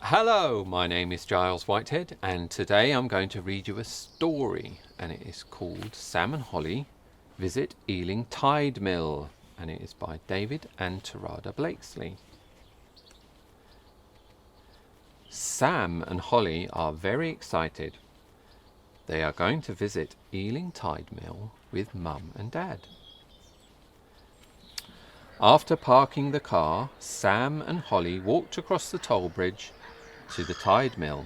Hello, my name is Giles Whitehead, and today I'm going to read you a story, and it is called Sam and Hollie Visit Eling Tide Mill, and it is by David and Tarada Blakesley. Sam and Hollie are very excited. They are going to visit Eling Tide Mill with Mum and Dad. After parking the car, Sam and Hollie walked across the toll bridge to the tide mill.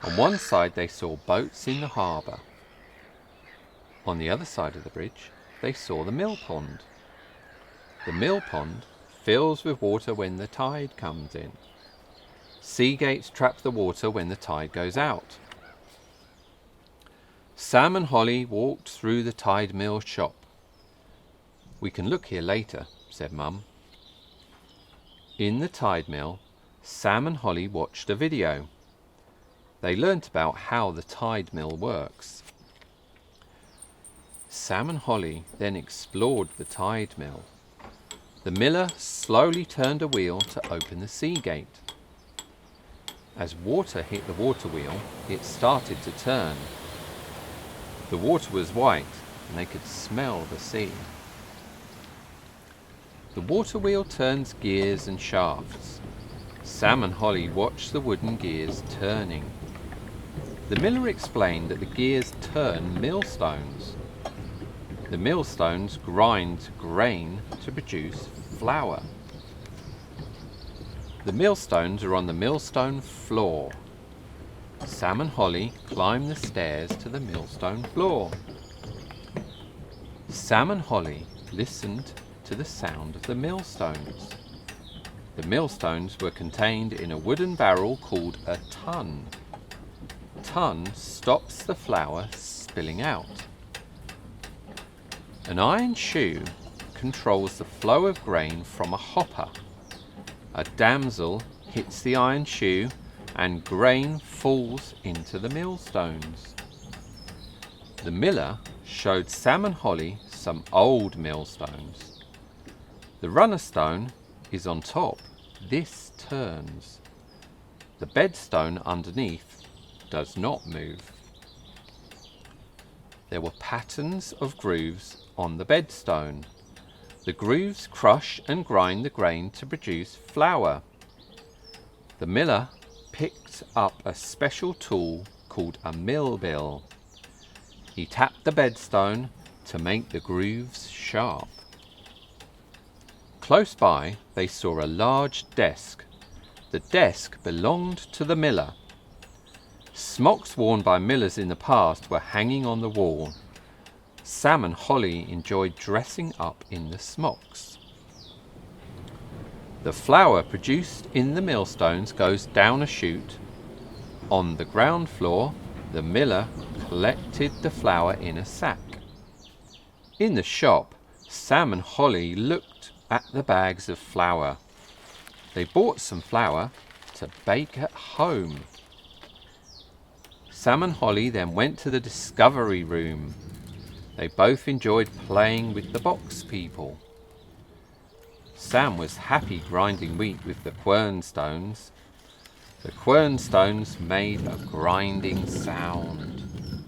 On one side they saw boats in the harbour. On the other side of the bridge they saw the mill pond. The mill pond fills with water when the tide comes in. Sea gates trap the water when the tide goes out. Sam and Hollie walked through the tide mill shop. "We can look here later," said Mum. In the tide mill, Sam and Hollie watched a video. They learnt about how the tide mill works. Sam and Hollie then explored the tide mill. The miller slowly turned a wheel to open the sea gate. As water hit the water wheel, it started to turn. The water was white and they could smell the sea. The water wheel turns gears and shafts. Sam and Hollie watched the wooden gears turning. The miller explained that the gears turn millstones. The millstones grind grain to produce flour. The millstones are on the millstone floor. Sam and Hollie climbed the stairs to the millstone floor. Sam and Hollie listened to the sound of the millstones. The millstones were contained in a wooden barrel called a tun. Tun stops the flour spilling out. An iron shoe controls the flow of grain from a hopper. A damsel hits the iron shoe and grain falls into the millstones. The miller showed Sam and Hollie some old millstones. The runner stone is on top. This turns. The bedstone underneath does not move. There were patterns of grooves on the bedstone. The grooves crush and grind the grain to produce flour. The miller picked up a special tool called a mill bill. He tapped the bedstone to make the grooves sharp. Close by, they saw a large desk. The desk belonged to the miller. Smocks worn by millers in the past were hanging on the wall. Sam and Hollie enjoyed dressing up in the smocks. The flour produced in the millstones goes down a chute. On the ground floor, the miller collected the flour in a sack. In the shop, Sam and Hollie looked at the bags of flour. They bought some flour to bake at home. Sam and Hollie then went to the discovery room. They both enjoyed playing with the box people. Sam was happy grinding wheat with the quernstones. The quernstones made a grinding sound.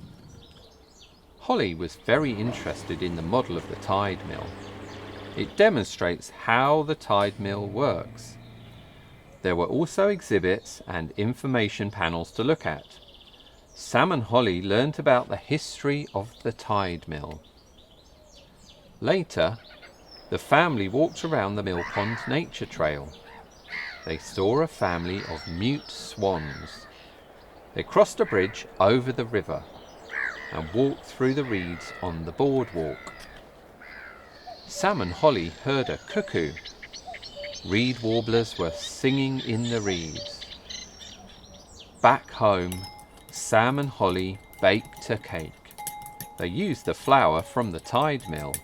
Hollie was very interested in the model of the tide mill. It demonstrates how the tide mill works. There were also exhibits and information panels to look at. Sam and Hollie learnt about the history of the tide mill. Later, the family walked around the mill pond nature trail. They saw a family of mute swans. They crossed a bridge over the river and walked through the reeds on the boardwalk. Sam and Hollie heard a cuckoo. Reed warblers were singing in the reeds. Back home, Sam and Hollie baked a cake. They used the flour from the tide mill.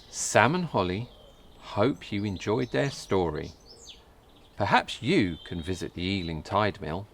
Sam and Hollie hope you enjoyed their story. Perhaps you can visit the Eling Tide Mill.